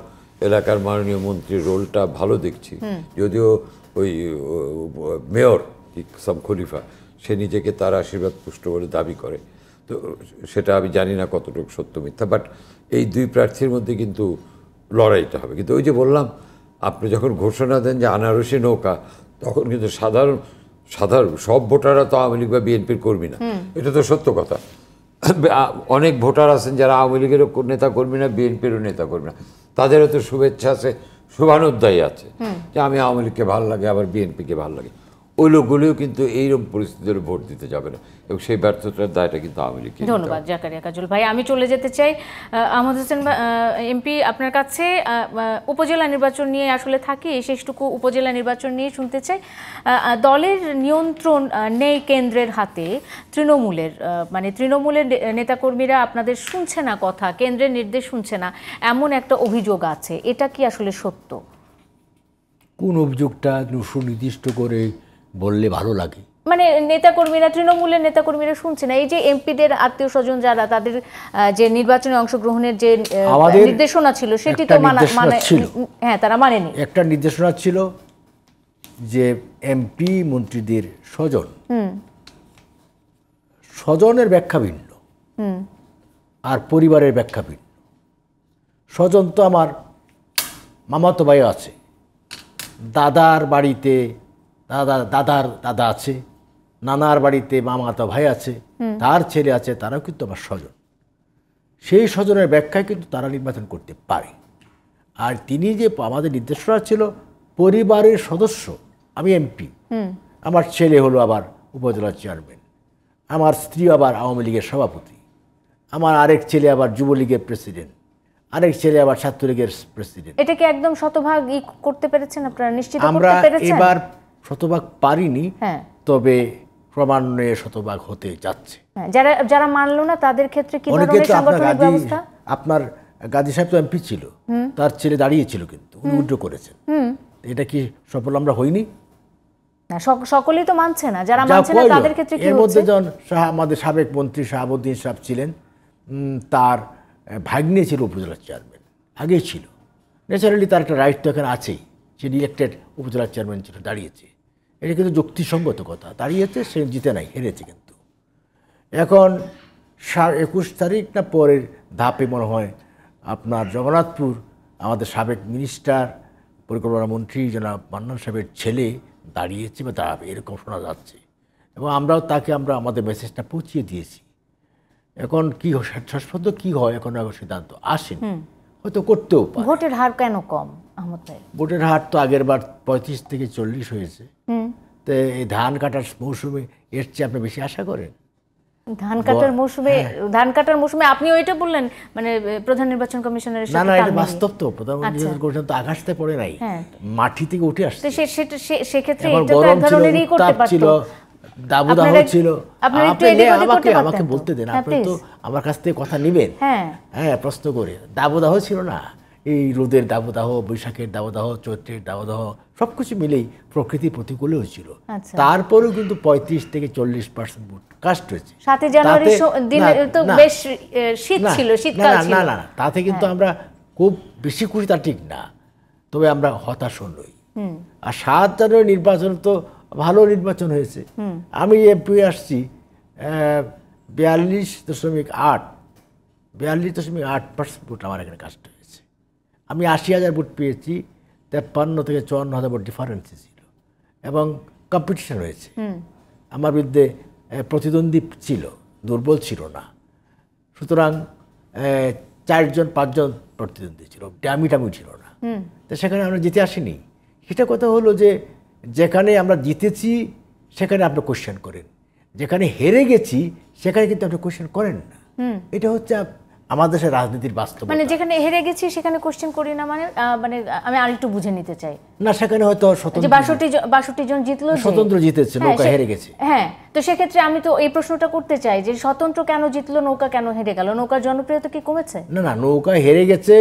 D: এলাকার মাননীয় মন্ত্রীর রোলটা ভালো দেখছি, যদিও ওই মেয়র ইকসাম খলিফা সে নিজেকে তার আশীর্বাদ পুষ্ট বলে দাবি করে, তো সেটা আমি জানি না কতটুকু সত্য মিথ্যা, বাট এই দুই প্রার্থীর মধ্যে কিন্তু লড়াইটা হবে। কিন্তু ওই যে বললাম, আপনি যখন ঘোষণা দেন যে আনারসি নৌকা, তখন কিন্তু সাধারণ সব ভোটাররা তো আওয়ামী লীগ বা বিএনপির কর্মী না, এটা তো সত্য কথা। অনেক ভোটার আছেন যারা আওয়ামী লীগেরও নেতা কর্মী না, বিএনপিরও নেতা কর্মী না, তাদেরও তো শুভেচ্ছা আছে, শুভানুধ্যায়ী আছে যে আমি আওয়ামী লীগকে ভালো লাগে, আবার বিএনপিকে ভালো লাগে। ওই লোকগুলিও কিন্তু এইরকম পরিস্থিতিতে ভোট দিতে যাবে না, এবং সেই ব্যর্থতার দায়টা কিন্তু আওয়ামী লীগ।
A: ধন্যবাদ জাকারিয়া কাজল ভাই। আমি চলে যেতে চাই আহমদ হোসেন এমপি আপনার কাছে। উপজেলা নির্বাচন নিয়ে আসলে থাকি, শেষটুকু উপজেলা নির্বাচন নিয়ে শুনতে চাই। দলের নিয়ন্ত্রণ নেই কেন্দ্রের হাতে, তৃণমূলের, মানে তৃণমূলের নেতাকর্মীরা আপনাদের শুনছে না কথা, কেন্দ্রের নির্দেশ শুনছে না, এমন একটা অভিযোগ আছে। এটা কি আসলে সত্য?
C: কোন অভিযোগটা সুনির্দিষ্ট করে বললে ভালো লাগে?
A: মানে নেতাকর্মীরা, তৃণমূলের নেতাকর্মীরা শুনছে না, এই যে এমপিদের আত্মীয় স্বজন যারা, তাদের যে নির্বাচনে অংশগ্রহণের যে নির্দেশনা ছিল সেটি তো হ্যাঁ তারা মানেনি। একটা
C: নির্দেশনা ছিল যে এমপি মন্ত্রীদের স্বজনের ব্যাখ্যা ভিন্ন আর পরিবারের ব্যাখ্যা ভিন্ন। স্বজন তো আমার মামাতো ভাই আছে, দাদার বাড়িতে দাদার দাদা আছে, নানার বাড়িতে মামাতো ভাই আছে, তার ছেলে আছে, তারাও কিন্তু আমার স্বজন। সেই স্বজনের ব্যাখ্যায় কিন্তু তারা নির্বাচন করতে পারে। আর তিনি যে আমাদের নির্দেশনা ছিল পরিবারের সদস্য, আমি এমপি, আমার ছেলে হলো আবার উপজেলা চেয়ারম্যান, আমার স্ত্রী আবার আওয়ামী লীগের সভাপতি, আমার আরেক ছেলে আবার যুবলীগের প্রেসিডেন্ট, আরেক ছেলে আবার ছাত্রলীগের প্রেসিডেন্ট।
A: এটাকে একদম শতভাগ করতে পেরেছেন আপনারা, নিশ্চিত করতে পেরেছেন?
C: আমরা এবার শতভাগ পারিনি, তবে ক্রমান্বয়ে শতভাগ হতে যাচ্ছে।
A: যারা যারা মানলো না তাদের ক্ষেত্রে কি ধরনের সাংগঠনিক ব্যবস্থা?
C: আপনার গাজী সাহেব তো এমপি ছিল, তার ছেলে দাঁড়িয়েছিল, কিন্তু উনি উইথড্র করেছেন। এটা কি সফল আমরা হইনি?
A: না, সকলেই তো মানছে না, যারা মানছে না তাদের ক্ষেত্রে কি হচ্ছে?
C: এর মধ্যে যখন আমাদের সাবেক মন্ত্রী শাহাবুদ্দিন সাহেব ছিলেন, তার ভাগ্নে ছিল উপজেলা চেয়ারম্যান, আগেই ছিল, ন্যাচারালি তার একটা রাইট তো এখানে আছেই, সে ইলেক্টেড উপজেলা চেয়ারম্যান ছিল, দাঁড়িয়েছে। এটা কিন্তু যুক্তিসঙ্গত কথা, দাঁড়িয়েছে, সে জিতে নাই, হেরেছে। কিন্তু এখন 21 তারিখ না পরের ধাপে মনে হয় আপনার জগন্নাথপুর আমাদের সাবেক মিনিস্টার পরিকল্পনা মন্ত্রী জনাব মান্নান সাহেবের ছেলে দাঁড়িয়েছে বা দাঁড়াবে, এরকম শোনা যাচ্ছে, এবং আমরাও তাকে আমাদের মেসেজটা পৌঁছিয়ে দিয়েছি। এখন কি শেষপর্যন্ত কি হয় এখন সিদ্ধান্ত আসেনি, হয়তো করতেও পারে।
A: ভোটের হার কেন কম আহমদ ভাই?
C: ভোটের হার তো আগের বার 35 থেকে 40 হয়েছে, তো এই ধান কাটার মৌসুমে এর চেয়ে আপনি বেশি আশা করেন?
A: ধান কাটার মৌসুমে আপনি ওইটা বললেন, মানে প্রধান নির্বাচন কমিশনারের সাথে?
C: না, এটা বাস্তব তো, প্রধান নির্বাচন কমিশন তো আকাশতে পড়ে নাই, মাটি থেকে উঠে আসছে।
A: সেক্ষেত্রে এটা তো এক ধরনেরই করতে পারতো।
C: দাবদাহ ছিল।
A: আপনারা একটু
C: আপনি
A: এদিক ওদিক করতে
C: আমাকে
A: পারতেন তো।
C: বলতে দেন,
A: হ্যাঁ,
C: আপনি তো
A: please।
C: আমার কাছ থেকে কথা নেবেন।
A: হ্যাঁ
C: হ্যাঁ, প্রশ্ন করে দাবদাহ ছিল না, এই রোদের দাবদাহ, বৈশাখের দাবদাহ, চৈত্রের দাবদাহ, সব কিছু মিলেই প্রকৃতি প্রতিকূলে হয়েছিল।
A: আচ্ছা।
C: তারপরেও কিন্তু 35 থেকে 40% ভোট কাস্ট হয়েছে।
A: 7 জানুয়ারি দিনে তো বেশ শীত
C: না,
A: ছিল, শীতকাল
C: না,
A: ছিল।
C: না, না, তাতে কিন্তু আমরা খুব বেশি খুশি তা ঠিক না, তবে আমরা হতাশ নই। আর 7 জানুয়ারি নির্বাচন তো ভালো নির্বাচন হয়েছে। আমি এমপি আসছি 42.8% ভোট আমার এখানে কাস্ট হয়েছে। আমি 80,000 ভোট পেয়েছি, 53 থেকে 54,000 ভোট ডিফারেন্স ছিল এবং কম্পিটিশন হয়েছে। আমার বিরুদ্ধে প্রতিদ্বন্দ্বী ছিল, দুর্বল ছিল না। সুতরাং 4-5 জন প্রতিদ্বন্দ্বী ছিল, ডামি ছিল না। তো সেখানে আমরা জিতে আসিনি। সেটা কথা হলো যে যেখানে আমরা জিতেছি সেখানে আপনি কোশ্চেন করেন, যেখানে হেরে গেছি সেখানে কিন্তু আপনি কোশ্চেন করেন না। এটা হচ্ছে আমাদের দেশের রাজনীতির বাস্তবতা।
A: মানে যেখানে হেরে গেছি সেখানে কোশ্চেন করি না, মানে মানে আমি আরেকটু বুঝে নিতে চাই।
C: না, সেখানে হয়তো
A: যে 62 জন জিতলো,
C: স্বতন্ত্র জিতেছে, নৌকা হেরে গেছে।
A: হ্যাঁ, তো সেক্ষেত্রে আমি তো এই প্রশ্নটা করতে চাই যে স্বতন্ত্র কেন জিতলো, নৌকা কেন হেরে গেল? নৌকার জনপ্রিয়তা কি কমেছে?
C: না, না, নৌকা হেরে গেছে,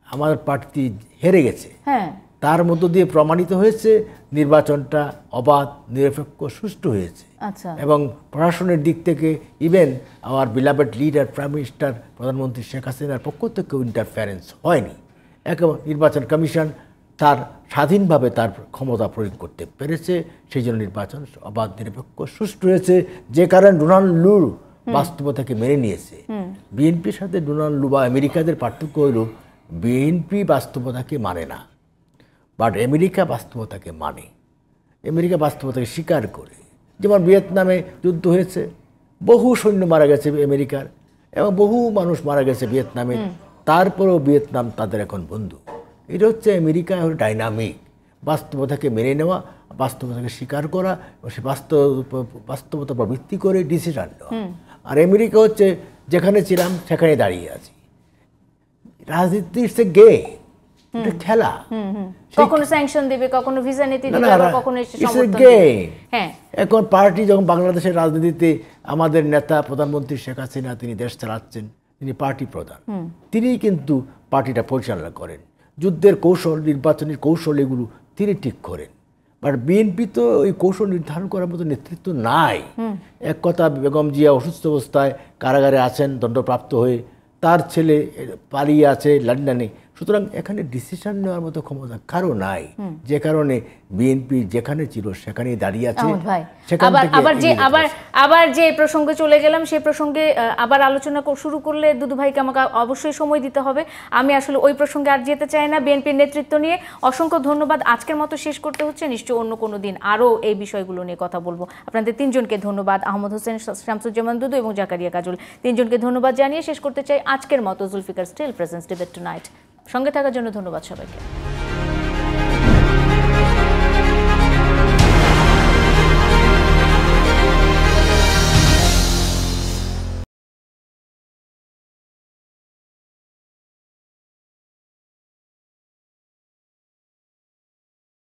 C: আমার পার্টি হেরে গেছে।
A: হ্যাঁ,
C: তার মধ্য দিয়ে প্রমাণিত হয়েছে নির্বাচনটা অবাধ, নিরপেক্ষ, সুষ্ঠু হয়েছে।
A: আচ্ছা।
C: এবং প্রশাসনের দিক থেকে ইভেন আমার বিলাভেড লিডার প্রাইম মিনিস্টার প্রধানমন্ত্রী শেখ হাসিনার পক্ষ থেকেও ইন্টারফারেন্স হয়নি। একেবারে নির্বাচন কমিশন তার স্বাধীনভাবে তার ক্ষমতা প্রয়োগ করতে পেরেছে, সেই জন্য নির্বাচন অবাধ, নিরপেক্ষ, সুষ্ঠু হয়েছে। যে কারণে ডোনাল্ড লু বাস্তবতাকে মেনে নিয়েছে। বিএনপির সাথে ডোনাল্ড লু বা আমেরিকাদের পার্থক্য হলো বিএনপি বাস্তবতাকে মানে না, বাট আমেরিকা বাস্তবতাকে মানে। আমেরিকা বাস্তবতাকে স্বীকার করে। যেমন ভিয়েতনামে যুদ্ধ হয়েছে, বহু সৈন্য মারা গেছে আমেরিকার এবং বহু মানুষ মারা গেছে ভিয়েতনামে, তারপরেও ভিয়েতনাম তাদের এখন বন্ধু। এটা হচ্ছে আমেরিকা হলো ডাইনামিক, বাস্তবতাকে মেনে নেওয়া, বাস্তবতাকে স্বীকার করা এবং সে বাস্তবতার উপর ভিত্তি করে ডিসিশন নেওয়া। আর আমেরিকা হচ্ছে যেখানে ছিলাম সেখানে দাঁড়িয়ে আছি। রাজনীতি ইটস এ গেম, এটা খেলা।
A: কখনো স্যাংশন দিবে, কখনো ভিসা নীতি দিবে, আবার কখনো এসে সমর্থন দিবে। হ্যাঁ,
C: এখন পার্টি যখন বাংলাদেশের রাজনীতিতে আমাদের নেতা প্রধানমন্ত্রী শেখ হাসিনা তিনি দেশ চালাচ্ছেন, তিনি পার্টি প্রধান, তিনি কিন্তু পার্টিটা পরিচালনা করেন। যুদ্ধের কৌশল, নির্বাচনের কৌশল, এগুলো তিনি ঠিক করেন। বাট বিএনপি তো ওই কৌশল নির্ধারণ করার মতো নেতৃত্ব নাই। এক কথা, বেগম জিয়া অসুস্থ অবস্থায় কারাগারে আছেন দণ্ডপ্রাপ্ত হয়ে, তার ছেলে পালিয়ে আছে লন্ডনে। সুতরাং এখানে ডিসিশন নেওয়ার মতো ক্ষমতা কারো নাই, যে কারণে বিএনপি যেখানে ছিল সেখানেই দাঁড়িয়ে আছে।
A: আবার যে প্রসঙ্গে চলে গেলাম, সেই প্রসঙ্গে আবার আলোচনা শুরু করলে দুদু ভাইকে আমাকে অবশ্যই সময় দিতে হবে। আমি আসলে ওই প্রসঙ্গে আর যেতে চাই না। বিএনপির নেতৃত্ব নিয়ে অসংখ্য ধন্যবাদ। আজকের মতো শেষ করতে হচ্ছে, নিশ্চয়ই অন্য কোনো দিন আরও এই বিষয়গুলো নিয়ে কথা বলবো। আপনাদের তিনজনকে ধন্যবাদ, আহমদ হোসেন, শামসুজ্জামান দুদু এবং জাকারিয়া কাজল, তিনজনকে ধন্যবাদ জানিয়ে শেষ করতে চাই আজকের মতো Zulfiqar steel presents debate tonight. সঙ্গে থাকার জন্য ধন্যবাদ সবাইকে।